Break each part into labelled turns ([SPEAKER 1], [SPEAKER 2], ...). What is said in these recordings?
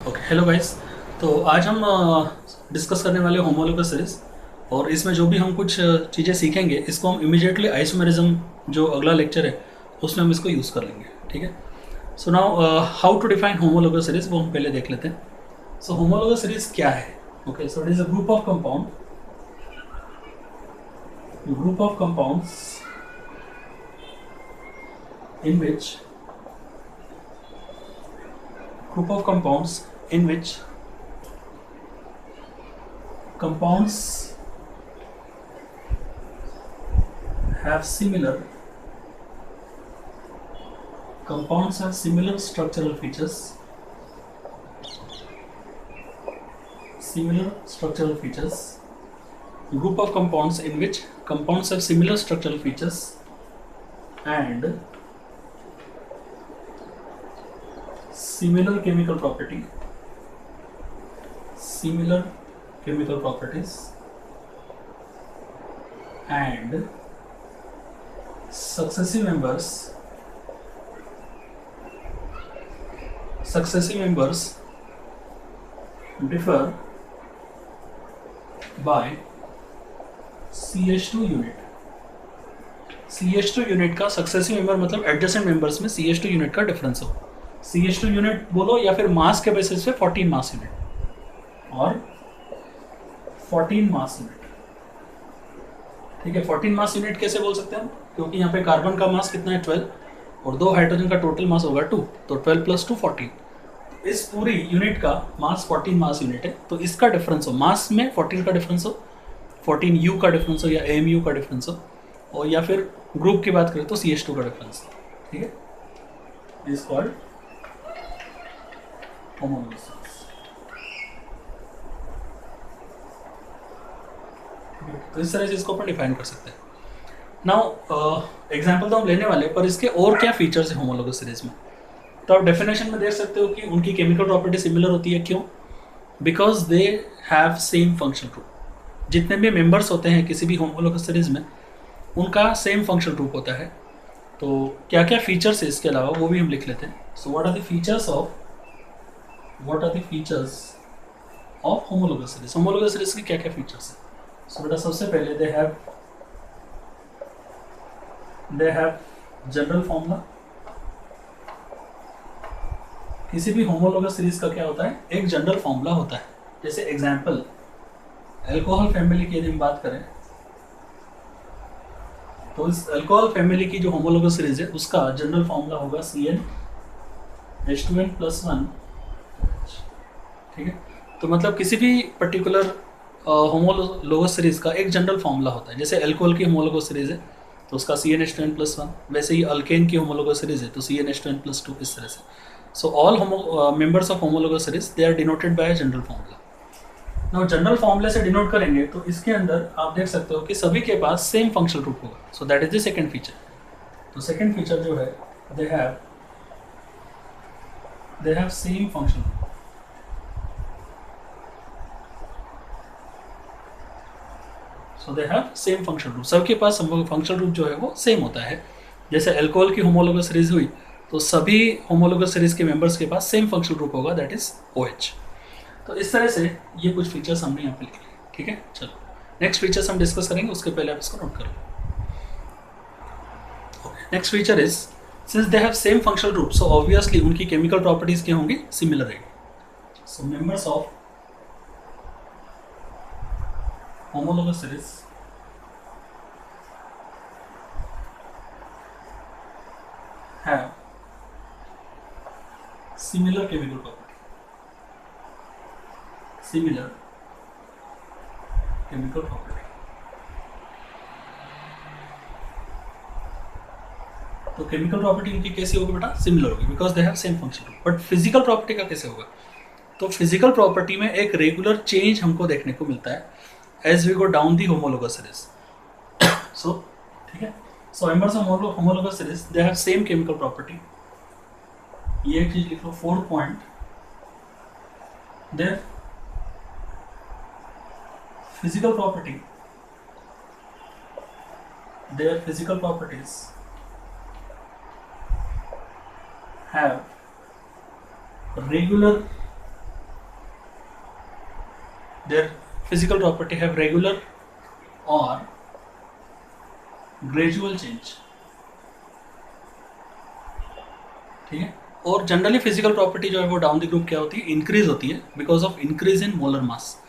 [SPEAKER 1] Okay hello guys. तो आज हम डिस्कस करने वाले होमोलोगस सीरीज और इसमें जो भी हम कुछ चीज़ें सीखेंगे इसको हम इमिडिएटली आइसोमेरिज्म जो अगला लेक्चर है उसमें हम इसको यूज़ कर लेंगे। ठीक है। So now how to define homologous series वो हम पहले देख लेते हैं। सो होमोलोगस सीरीज क्या है? Okay, so it is a group of compounds in which group of compounds in which compounds have similar structural features, group of compounds in which compounds have similar structural features and similar chemical properties and successive members differ by CH2 unit. CH2 unit का successive member मतलब adjacent members में CH2 unit का difference हो। CH2 unit बोलो या फिर मास के basis पे 14 मास यूनिट और 14 मास यूनिट। ठीक है, 14 मास यूनिट कैसे बोल सकते हैं हम? क्योंकि यहाँ पे कार्बन का मास कितना है 12 और 2 हाइड्रोजन का टोटल मास होगा 2, तो 12 + 2 14। इस पूरी यूनिट का मास 14 मास यूनिट है, तो इसका डिफरेंस हो मास में 14 का डिफरेंस हो, 14 यू का डिफरेंस हो या AMU का डिफरेंस हो, और या फिर ग्रुप की बात करें तो CH2 का डिफरेंस। ठीक है, इज कॉल्ड होमोलोगस। तो इस तरह से इसको अपन डिफाइन कर सकते हैं। नाउ एग्जांपल तो हम लेने वाले, पर इसके और क्या फीचर्स है होमोलोगस सीरीज में, तो आप डेफिनेशन में देख सकते हो कि उनकी केमिकल प्रॉपर्टी सिमिलर होती है। क्यों? Because they have same functional group. जितने भी मेंबर्स होते हैं किसी भी होमोलोगस सीरीज में उनका सेम फंक्शनल ग्रुप होता है। तो क्या क्या फीचर्स है इसके अलावा वो भी हम लिख लेते हैं। So what are the features of homologous series. Homologous series के क्या क्या फीचर्स है? सो बेटा सबसे पहले दे हैव जनरल फॉर्मूला। किसी भी होमोलोगस सीरीज का क्या होता है? एक जनरल फॉर्मूला होता है। जैसे एग्जांपल अल्कोहल फैमिली की यदि हम बात करें तो इस अल्कोहल फैमिली की जो होमोलोगस सीरीज है उसका जनरल फॉर्मूला होगा CnH2n+1। ठीक है, तो मतलब किसी भी पर्टिकुलर होमोलोगस सीरीज का एक जनरल फॉर्मूला होता है। जैसे अल्कोहल की होमोलोगस सीरीज है तो उसका CnH2n+1, वैसे ही अल्केन की होमोलोगस सीरीज है तो CnH2n+2, इस तरह से। So all members of homologous series they are denoted by general formula. Now general फॉर्मूले से डिनोट करेंगे तो इसके अंदर आप देख सकते हो कि सभी के पास सेम फंक्शनल ग्रुप होगा। So that is the second feature. तो सेकंड फीचर जो है they have same functional group. So they have same functional group, सबके पास फंक्शनल ग्रुप जो है वो सेम होता है। जैसे अल्कोहल की होमोलोगस सीरीज हुई तो सभी होमोलोगस सीरीज के मेंबर्स के पास सेम फंक्शनल ग्रुप होगा, दैट इज OH। तो इस तरह से ये कुछ फीचर्स हमने यहाँ पे लिखे। ठीक है, चलो नेक्स्ट फीचर्स हम डिस्कस करेंगे, उसके पहले आप इसको नोट करो। Next feature is since they have same functional group so obviously उनकी केमिकल प्रॉपर्टीज क्या होंगी? सिमिलर रहेंगी। So members of homologous series have similar chemical property, तो केमिकल प्रॉपर्टी इनकी कैसी होगी बेटा? सिमिलर होगी, because they have same function. But physical property का कैसे होगा? तो फिजिकल प्रॉपर्टी में एक रेगुलर चेंज हमको देखने को मिलता है as we go down the homologous series. So, ठीक है, so members of homologous series they have same chemical property. ये एक चीज लिख लो, 4th point, their physical property, their physical properties have regular their physical property have regular or gradual change. ठीक है, और generally physical property जो है वो डाउन द ग्रुप क्या होती है, इंक्रीज होती है because of increase in molar mass.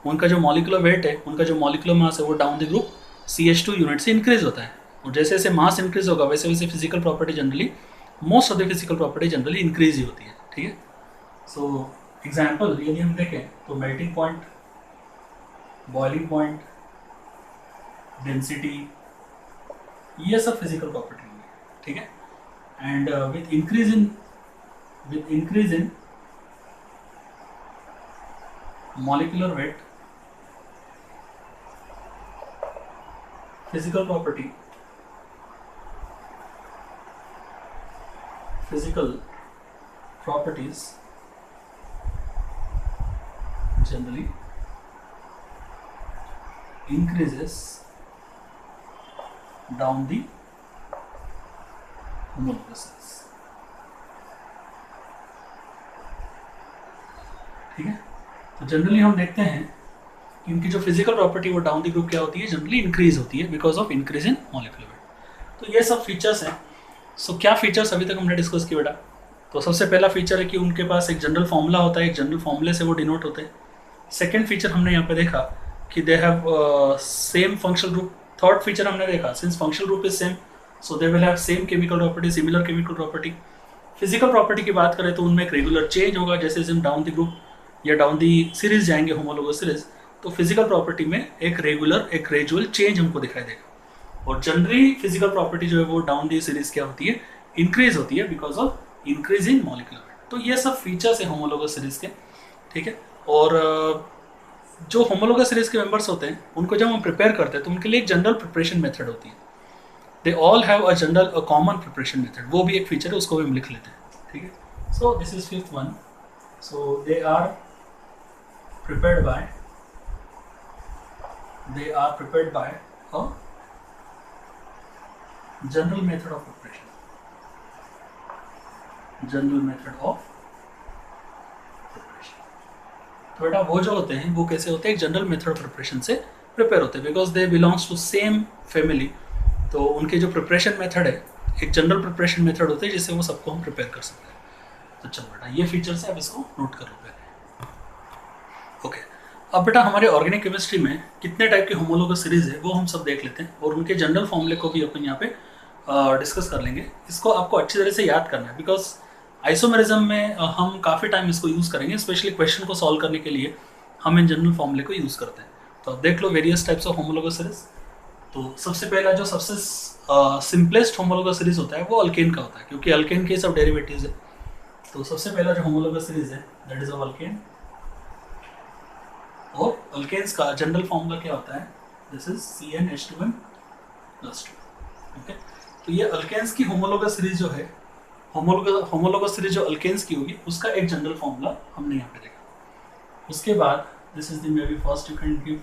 [SPEAKER 1] उनका जो मॉलिकुलर वेट है, उनका जो मॉलिकुलर मास है वो down the group CH2 unit से इंक्रीज होता है. और जैसे जैसे मास इंक्रीज होगा वैसे वैसे physical property generally, most of the physical property generally increase ही होती है. ठीक है, सो एग्जाम्पल यदि हम देखें तो melting point, boiling point, density, ये सब फिजिकल प्रॉपर्टी होंगी. ठीक है, and with increase in molecular weight, physical properties generally increases down the homologous cells. ठीक है, तो जनरली हम देखते हैं कि इनकी जो फिजिकल प्रॉपर्टी वो डाउन द ग्रुप क्या होती है, जनरली इंक्रीज होती है because of increase in molecular weight. तो ये सब फीचर्स हैं. सो क्या फीचर्स अभी तक हमने डिस्कस किए बेटा? तो सबसे पहला फीचर है कि उनके पास एक जनरल फॉर्मूला होता है, एक जनरल फॉर्मूले से वो डिनोट होते हैं. सेकेंड फीचर हमने यहाँ पे देखा कि they have same functional group. Third feature हमने देखा since functional group is same so they will have same chemical property, similar chemical property. Physical property की बात करें तो उनमें एक रेगुलर चेंज होगा. जैसे हम डाउन द ग्रुप या डाउन दी सीरीज जाएंगे होमोलोगस सीरीज, तो फिजिकल प्रॉपर्टी में एक रेगुलर एक ग्रेजुअल चेंज हमको दिखाई देगा. और जनरली फिजिकल प्रॉपर्टी जो है वो डाउन दी सीरीज क्या होती है, इंक्रीज होती है because of increase in molecular weight. तो ये सब फीचर्स है होमोलोगस सीरीज के. ठीक है, और जो होमोलोगस सीरीज के मेंबर्स होते हैं उनको जब हम प्रिपेयर करते हैं तो उनके लिए एक जनरल प्रिपरेशन मेथड होती है. They all have a general a common preparation method. वो भी एक फीचर है, उसको भी हम लिख लेते हैं. ठीक है, so this is fifth one. So they are prepared by a general method of preparation. तो बेटा वो जो होते हैं वो कैसे होते हैं, एक जनरल मेथड ऑफ प्रिपरेशन से प्रिपेयर होते हैं because they belongs to same family. तो उनके जो प्रिपरेशन मेथड है एक जनरल प्रिपरेशन मेथड होते हैं जिससे वो सबको हम प्रिपेयर कर सकते हैं. तो चलो बेटा ये फीचर्स है, अब इसको नोट कर लो पहले. ओके, अब बेटा हमारे ऑर्गेनिक केमिस्ट्री में कितने टाइप के होमोलोगस सीरीज है वो हम सब देख लेते हैं और उनके जनरल फॉर्मूले को भी अपन यहाँ पे डिस्कस कर लेंगे. इसको आपको अच्छी तरह से याद करना है बिकॉज आइसोमेरिज्म में हम काफ़ी टाइम इसको यूज़ करेंगे, स्पेशली क्वेश्चन को सॉल्व करने के लिए हम इन जनरल फॉर्मूले को यूज़ करते हैं. तो अब देख लो various types of homologous series. तो सबसे पहला जो सबसे सिंपलेस्ट होमोलोगस सीरीज होता है वो अल्केन का होता है क्योंकि अल्केन के सब डेरिवेटिव्स है. तो सबसे पहला जो होमोलोगस सीरीज है दैट इज ऑफ अल्केन. और अल्केन्स का जनरल फॉर्मूला क्या होता है, दिस इज CnH2n+2. ओके, तो ये अल्केन्स की होमोलोगस सीरीज जो है, होमोलोगस सीरीज जो अल्केन्स की होगी उसका एक जनरल फॉर्मूला हमने यहाँ पे देखा. उसके बाद this is the may be first you can give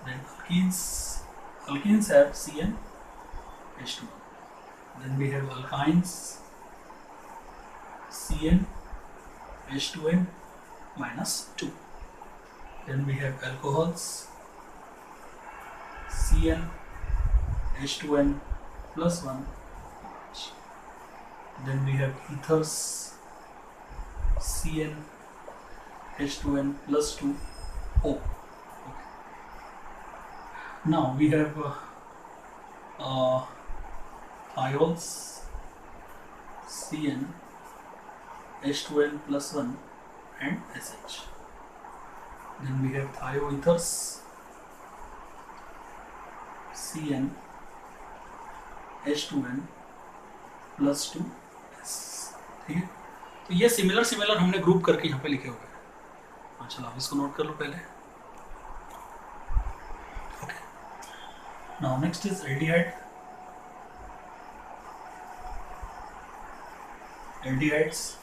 [SPEAKER 1] then alkanes have CnH2. Then we have alkynes CnH2n-2. Then we have alcohols CnH2n+1. Then we have ethers CnH2n+2O. Okay. Now we have thiols CnH2n+1 and SH. Then we have thioethers CnH2n+2S. ठीक है, तो ये similar हमने group करके यहाँ पे लिखे हुए हैं. चलो आप इसको नोट कर लो पहले. Okay, now next is aldehyde. Aldehydes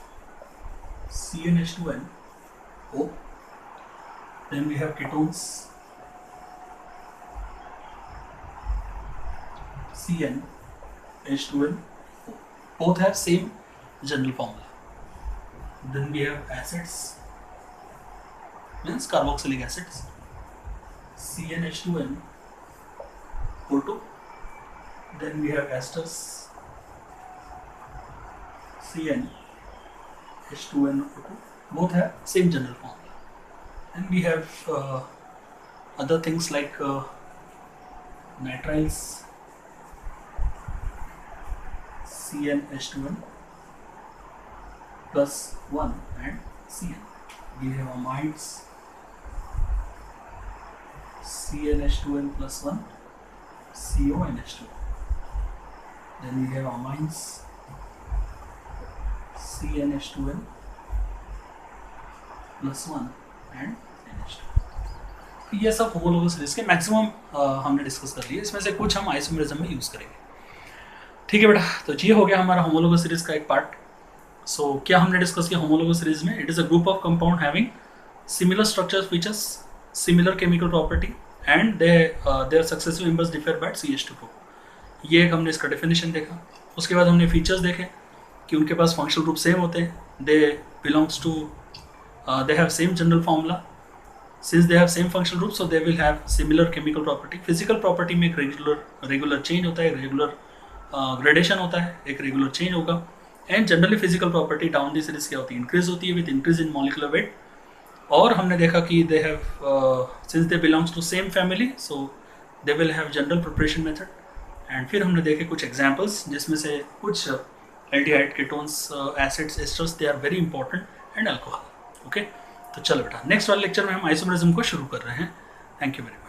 [SPEAKER 1] CnH2nO. Then we have ketones CnH2n. Both have same general formula. Then we have acids means carboxylic acids, CnH2n O2, then we have esters, CnH2n O2, both have same general formula, and we have other things like nitriles, CnH2n plus 1 and Cn. We have amides, CnH2n plus 1, CONH2. Then we have amines, CnH2n plus 1 and NH2. ये सब homologous series के maximum हमने discuss कर लिए, इसमें से कुछ हम आइसोमेरिज्म में यूज़ करेंगे। ठीक है बेटा, तो ये हो गया हमारा होमोलोगस सीरीज का एक पार्ट। सो क्या हमने डिस्कस किया होमोलोगस सीरीज में? It is a group of compound having similar structure features, similar chemical property and their successive members differ by CH2 ये एक हमने इसका डेफिनेशन देखा। उसके बाद हमने फीचर्स देखे कि उनके पास फंक्शनल ग्रुप सेम होते हैं, they belongs to they have same general formula, since they have same functional group so they will have similar chemical property. physical property में एक regular change होता है, एक regular gradation होता है, एक regular change होगा, and generally physical property down the series क्या होती है, increase होती है with increase in molecular weight। और हमने देखा कि they have since they belongs to same family so they will have general preparation method। and फिर हमने देखे कुछ examples जिसमें से कुछ aldehyde, ketones, acids, esters they are very important, and alcohol। Okay तो चलो बेटा, नेक्स्ट वाले लेक्चर में हम आइसोमेरिज्म को शुरू कर रहे हैं। Thank you very much.